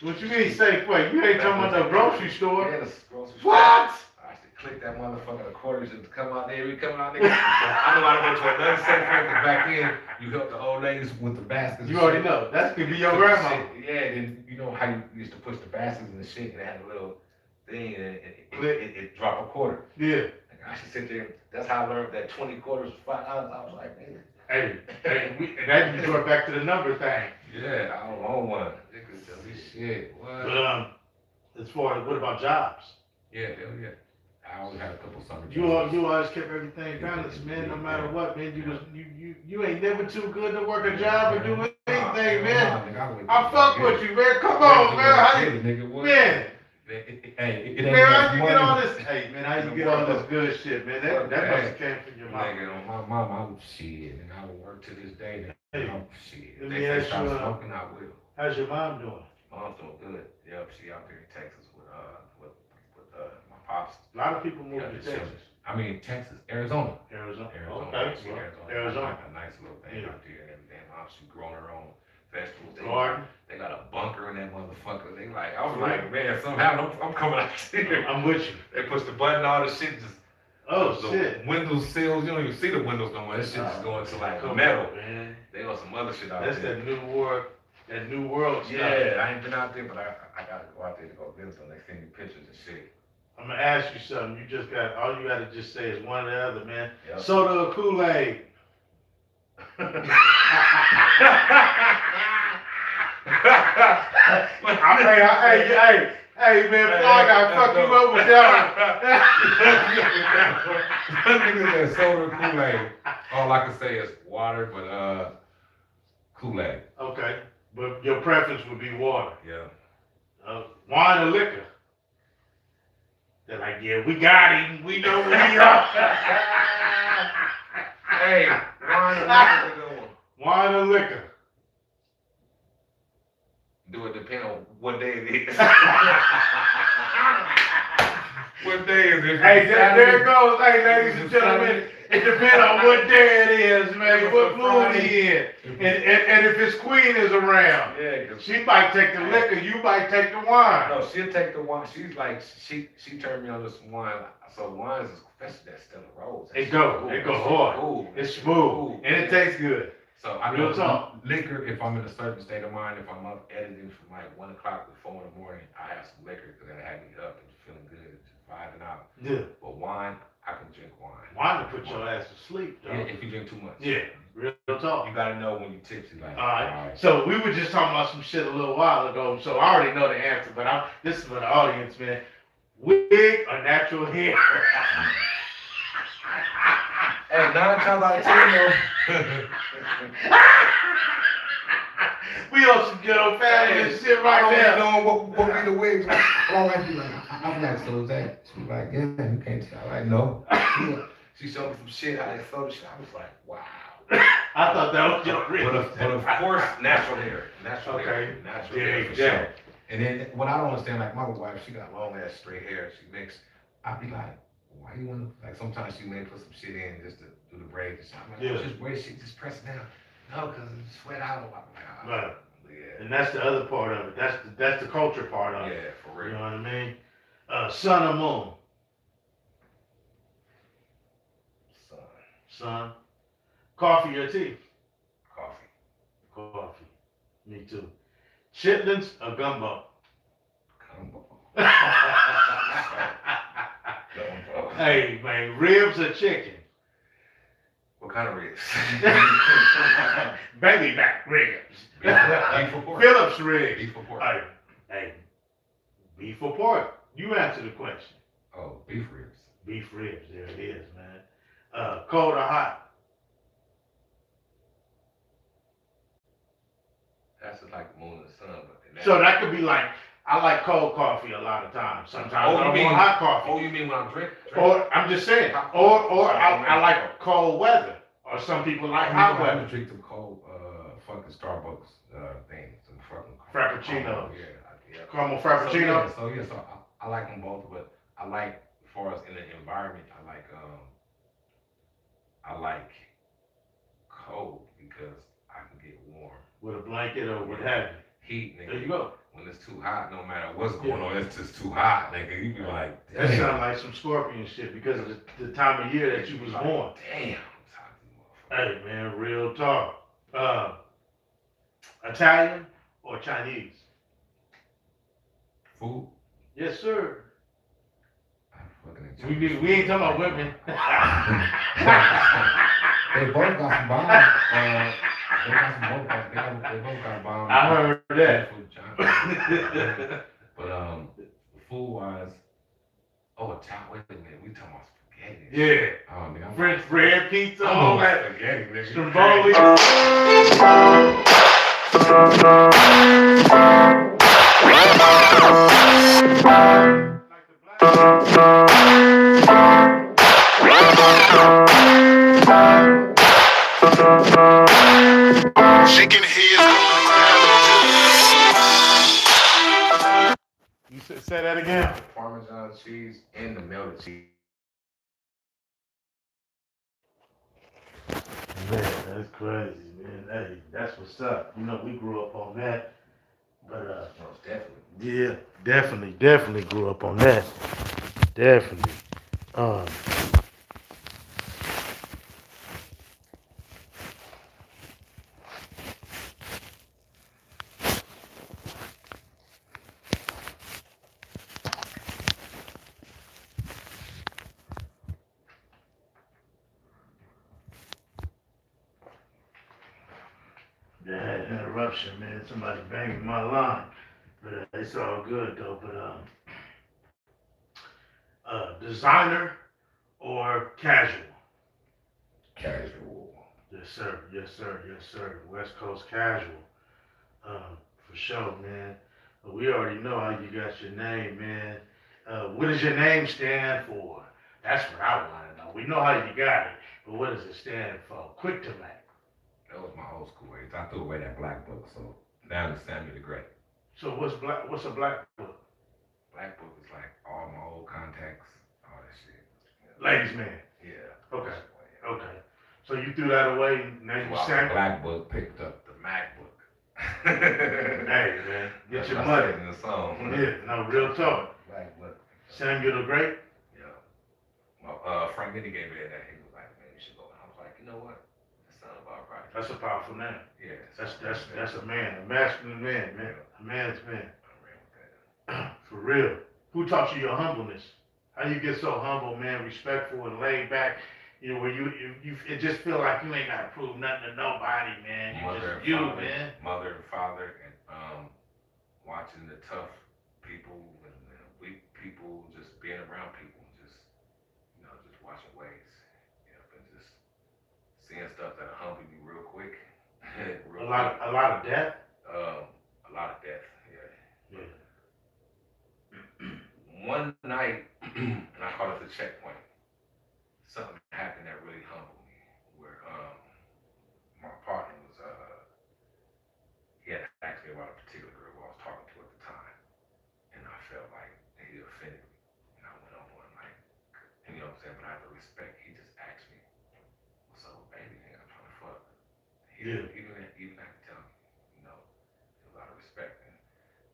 What you mean Safeway? You ain't talking about the grocery store. Yeah, the grocery store. What? I used to click that motherfucker, the quarters and come out there. We come out, nigga. I know how to go to another Safeway, because back then, you helped the old ladies with the baskets. You already know. That could be your grandma. Yeah, then you know how you used to push the baskets and the shit, and it had a little thing, and it dropped a quarter. Yeah. I should sit there. That's how I learned that 20 quarters was $5. I was like, man. Hey, and that you go back to the number thing. Yeah, I don't own one. Niggas tell me shit. What? But as far as what about jobs? Yeah, hell yeah. I always had a couple summer jobs. You always kept everything balanced, man. No matter what, man. You ain't never too good to work a job or do anything, man. I fuck with you, man. Come on, man. How you, man? Hey, man, how you get all this? Hey, man, how you get all this good shit, man? That must have came from your mom. Nigga, my mom, I'm shit, and I will work to this day. Hey, I'm shit. let They me say ask stop you, smoking, I will. How's your mom doing? Mom's doing good. Yep, she out there in Texas with my pops. A lot of people move to Texas. I mean, Texas, Arizona. Arizona. Okay. Arizona. Like a nice little thing out there, and everything. She growing her own vegetables. They got a bunker in that motherfucker. They like, I was like, man, something happened. I'm coming out here. I'm with you. They push the button, all the shit just. Shit. Windows sills, you don't even see the windows no more. That shit just going to like metal. Man. They got some other shit out there. That's that new world stuff. Yeah, I ain't been out there, but I gotta go out there to go visit them. They send me pictures and shit. I'm gonna ask you something. All you gotta just say is one or the other, man. Yep. Soda or Kool-Aid? Hey, man, Fly Guy, fuck you up with that one. Nigga said soda or Kool-Aid. All I can say is water, but Kool-Aid. Okay, but your preference would be water. Yeah. Wine or liquor? They're like, yeah, we got him. We know where we are. Hey, wine or liquor? Wine or liquor? Do it depend on what day it is. What day is it? Hey, there it goes. Hey, ladies and gentlemen, it depends on what day it is, man. What mood he in, and if his queen is around. Yeah, she might take the liquor. You might take the wine. No, she'll take the wine. She's like she turned me on to some wine. So wines, especially that Stella Rose. It go hard. It's smooth and it tastes good. So I know liquor, if I'm in a certain state of mind, if I'm up editing from like 1 o'clock to 4 in the morning, I have some liquor because that'll have me up and feeling good, just vibing out. Yeah. But wine, I can drink wine. Wine to put your ass to sleep, though. Yeah, if you drink too much. Yeah, real talk. You gotta know when you're tipsy. Like, all right. So we were just talking about some shit a little while ago, so I already know the answer, but this is for the audience, man. Wig or natural hair? Hey, 9 times out of 10, though. We on some good old family shit right now. I don't know what be the wigs. I'm like, so is that? She was like, yeah, you can't tell. I'm like, no. She showed me some shit, how they sold the shit. I was like, wow. I thought that was your real. But of course, natural hair. Natural hair. Okay. Natural hair for sure. And then what I don't understand, like my wife, she got long ass straight hair. She makes, I be like, why you want to, like sometimes she may put some shit in just to do the braids and stuff. I'm like, just braid shit, just press it down. No, because it's sweat out. I'm like, oh. Right. Yeah. And that's the other part of it. That's the culture part of it. Yeah, for real. You know what I mean? Sun or moon? Sun. Sun. Coffee or tea? Coffee. Coffee. Me too. Chitlins or gumbo? Gumbo. Hey, man, ribs or chicken? What kind of ribs? Baby back ribs. Beef or pork? Phillips ribs. Beef or pork? Hey, beef or pork? You answer the question. Oh, beef ribs. Beef ribs, there it is, man. Cold or hot? That's just like the moon and the sun. But So that could be like, I like cold coffee a lot of times. Sometimes I don't want hot coffee. Oh, you mean when I'm drinking? Or I'm just saying, or I like cold weather. Or some people like hot weather. I drink them cold, fucking Starbucks things, some fucking Frappuccino. Yeah. Caramel frappuccino. So I like them both, but I like, as far as in the environment, I like cold because I can get warm. With a blanket or what have you. Heat, nigga. There you go. When it's too hot, no matter what's going on, it's just too hot, nigga. You be like, damn. That sounds like some scorpion shit because of the time of year that you was born. Damn. Hey, man, real talk. Italian or Chinese? Food? Yes, sir. We ain't talking about women. They both got some bombs. They both got bombs. I heard that. But food wise, Italian. Wait a minute, we talking about spaghetti. Yeah. Oh man. French bread, pizza, all that. Spaghetti, nigga. Stromboli. Chicken heads. You say that again? Parmesan cheese and the melted cheese. Man, that's crazy, man. Hey, that's what's up. You know, we grew up on that. But Most definitely. yeah, definitely grew up on that. Definitely. Yeah, interruption, man. Somebody banging my line. But it's all good though. But designer or casual? Casual. Yes, sir. Yes, sir. Yes, sir. West Coast casual. For sure, man. But we already know how you got your name, man. What does your name stand for? That's what I want to know. We know how you got it, but what does it stand for? Quick to make. That was my old school ways. I threw away that black book, so now it's Samuel the Great. So what's a black book? Black book is like all my old contacts, all that shit. Ladies man. Yeah. Okay. Okay. So you threw that away, now you The black book picked up the Mac book. Hey man, get your money. In the song. Yeah, no, real talk. Black book. Samuel the Great? Yeah. Frank Minnie gave me that. He was like, man, you should go. And I was like, you know what? That sounds about right. That's a powerful name. Yeah. That's a man, a masculine man, man. A man's man. I ran with that. For real. Who taught you your humbleness? How you get so humble, man, respectful and laid back, you know, where you it just feel like you ain't gotta prove nothing to nobody, man. You Mother just and you, father, man. mother and father, and watching the tough people and weak people, just being around people, just just watching ways, and just seeing stuff that'll humble you real quick, real quick. A lot of death. A lot of death. Yeah. Yeah. One night, and I call it the checkpoint. Something happened that really humbled me. Where my partner was he had asked me about a particular girl who I was talking to at the time, and I felt like he offended me, and I went on one like, and you know what I'm saying. But out of respect, he just asked me, "What's up, baby? Nigga, I'm trying to fuck." Even after telling me, it was out of respect, and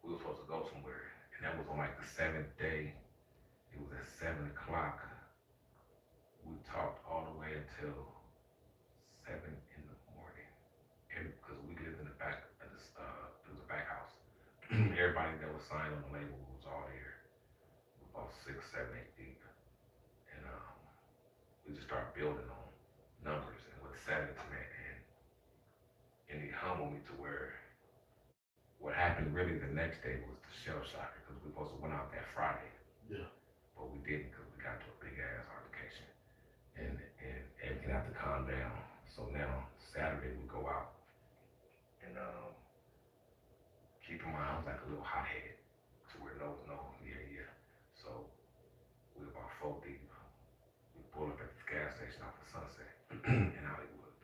we were supposed to go somewhere, and that was on like the seventh day. It was at 7 o'clock. We talked all the way until 7 in the morning, and because we lived in the back of this, it was a back house. Everybody that was signed on the label was all there, about 6, 7, 8 deep, and we just started building on numbers and with seven to man, and it humbled me to where what happened really the next day was the shell shocker because we were supposed to went out that Friday. Yeah. But we didn't because we got to a big ass altercation, and everything had to calm down. So now Saturday we go out, and keep in mind I was like a little hot headed, to where no, yeah. So we about 4 deep. We pull up at this gas station off the Sunset in Hollywood.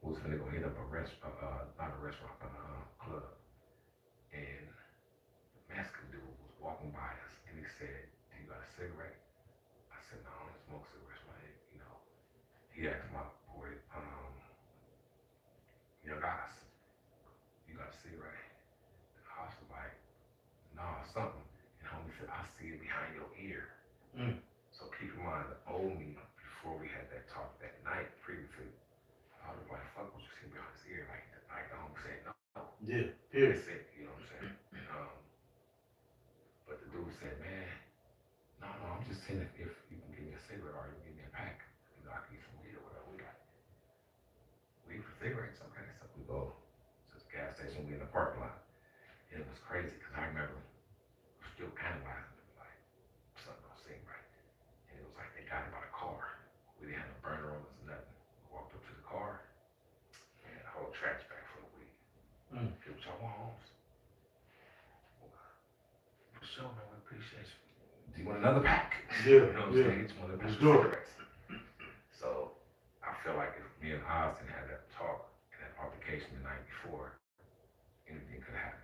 We was gonna go hit up a restaurant, not a restaurant, but a club, and the Mexican dude was walking by us, and he said, "Do you got a cigarette?" I said, "No, I don't smoke cigarettes, man." He asked my boy, guys, "You got a cigarette?" And I was like, "Nah, something." And homie said, "I see it behind your ear." Mm. So keep in mind, the old me, before we had that talk that night previously, I was like, "Fuck what you see behind his ear?" Like the homie said, "No." Yeah. That's it, you know what I'm saying? But the dude said, "Man, no, I'm just saying if you can give me a cigarette or you can give me a pack, I can get some weed or whatever." We got weed for cigarettes, okay. So we go to the gas station, we in the parking lot. And it was crazy because I remember still analyzing it, like something don't seem right. And it was like they got him by the car. We didn't have no burner on us or nothing. We walked up to the car and the whole trash bag full of weed. Mm. It was y'all want homes? For sure, man, we appreciate you. Do you want another pack? Yeah. You know what I'm saying? Each one of them cigarettes. So I feel like if me and Austin had that talk and that altercation the night before, anything could happen.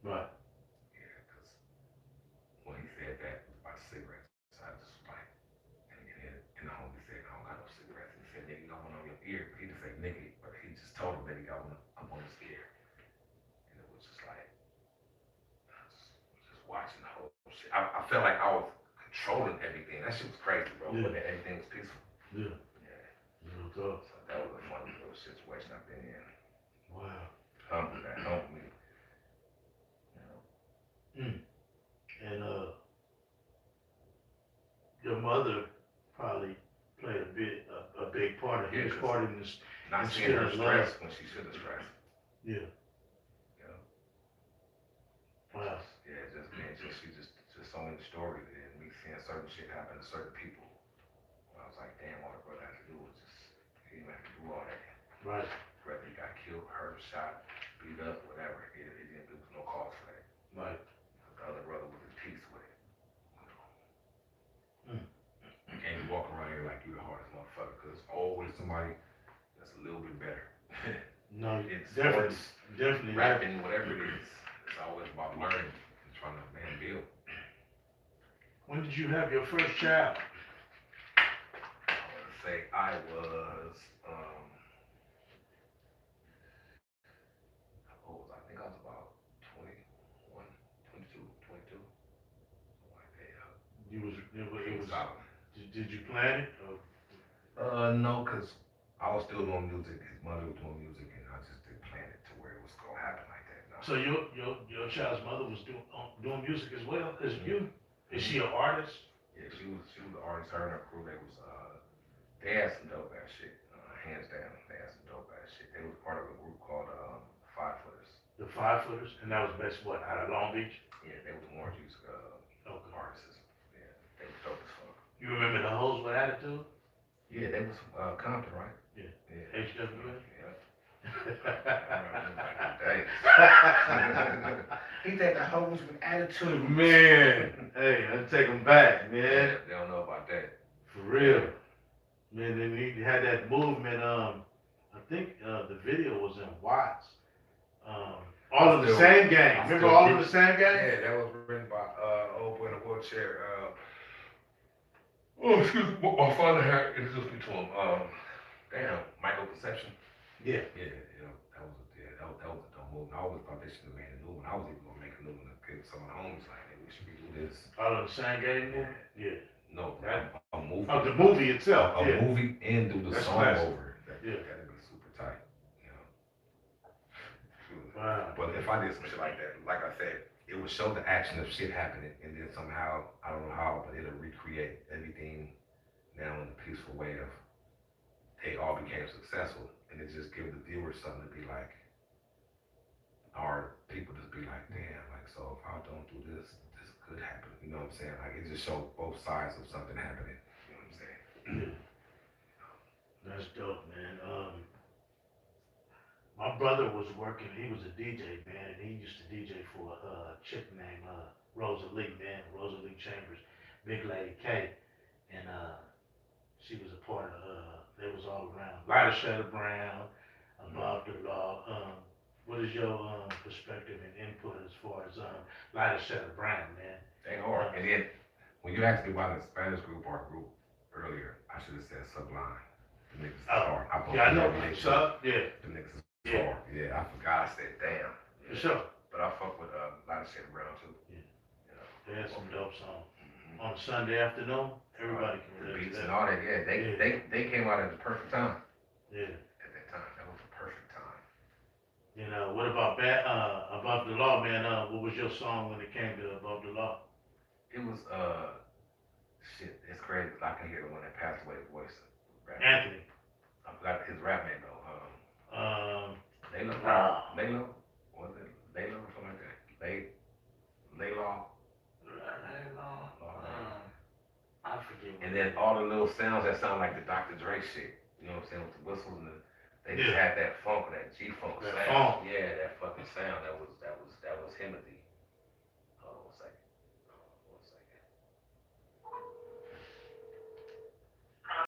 Right. Yeah, because when he said that about cigarettes, I just was like, and the homie said, "I don't got no cigarettes." And he said, "Nigga, you got one on your ear." But he didn't say nigga, but he just told him that he got one up on his ear. And it was just like, I was just watching the whole shit. I felt like I was controlling everything. That shit was crazy, bro. Yeah. But everything was peaceful. Yeah. Yeah. Real talk. So that was a funny little situation I've been in. Wow. That helped me. Mm. And your mother probably played a big part, a huge part in this. Not seeing her stressed when she should have stressed. Yeah. Wow. Yeah, she just so many stories and me seeing certain shit happen to certain people. I was like, damn, all the brother had to do was just, he didn't have to do all that. Right. Whether he got killed, hurt, shot, beat up, whatever, there was no cause for that. Right. The other brother was at peace with it. You can't be walking around here like you the hardest motherfucker, because there's always somebody that's a little bit better. No, it's definitely rapping, whatever it is. It's always about learning and trying to build. When did you have your first child? I want to say I was, I think I was about 21, 22, something like that. Did you plan it? No, because I was still doing music, his mother was doing music, and I just didn't plan it to where it was going to happen like that. No. So your child's mother was doing music as well as you? Is she an artist? Yeah, she was the artist. Her and her crew, they had some dope ass shit. Hands down, they had some dope ass shit. They was part of a group called Five Footers. The Five Footers, and that was best what, out of Long Beach? Yeah, they was Orange Juice Okay. artists. Yeah, they was dope as fuck. You remember the hoes with attitude? Yeah, they was Compton, right? Yeah. Yeah. HWA? Yeah. He said the hoes with attitude. Man, hey, let's take them back, man. They don't know about that. For real. Man, then he had that movement, I think the video was in Watts. All of the same gang. Remember all of the same gang? Yeah, that was written by old boy in a wheelchair. Oh, excuse me. My father had introduced me to him. Damn, Michael Conception. Yeah. Yeah, that was a dumb move. I always thought they should have made a new one. I was even gonna make a new one because some of the homies like, hey, we should redo this. All of the same gang movement? Yeah. No, a movie. Oh, the movie itself. A movie and do the That's song classic. over. That'd be super tight. Wow. But if I did some shit like that, like I said, it would show the action of shit happening, and then somehow, I don't know how, but it'll recreate everything now in a peaceful way of they all became successful, and it just gives the viewers something to be like, or people just be like, damn, like, so if I don't do this, this could happen. You know what I'm saying? Like, it just shows both sides of something happening. You know what I'm saying? That's dope, man. My brother was working, he was a DJ, man, and he used to DJ for a chick named Rosalie, man, Rosalie Chambers, Big Lady K, and she was a part of, they was all around. Lighter Shutter Brown, Above the Law. What is your perspective and input as far as Lighter Shutter Brown, man? They hard. And then, when you asked me about the Spanish group or group earlier, I should have said Sublime. The niggas is hard. Yeah, I know. Sub, yeah. The niggas is hard. Yeah, I forgot. I said, damn. For sure. But I fuck with Lighter Shutter Brown too. Yeah. They had some dope songs. On Sunday afternoon, everybody can the relate beats to and that. all that. Yeah, they came out at the perfect time. Yeah. At that time, that was the perfect time. You know, what about Above the Law, man? What was your song when it came to Above the Law? It was shit. It's crazy. I can hear the one that passed away. Voice. Anthony. I forgot his rap name though. Layla. Was it Layla or something like that? Layla. I forget. And then all the little sounds that sound like the Dr. Dre shit. You know what I'm saying? With the whistles and they just had that funk, that G-funk That sound. funk. Yeah, that fucking sound. That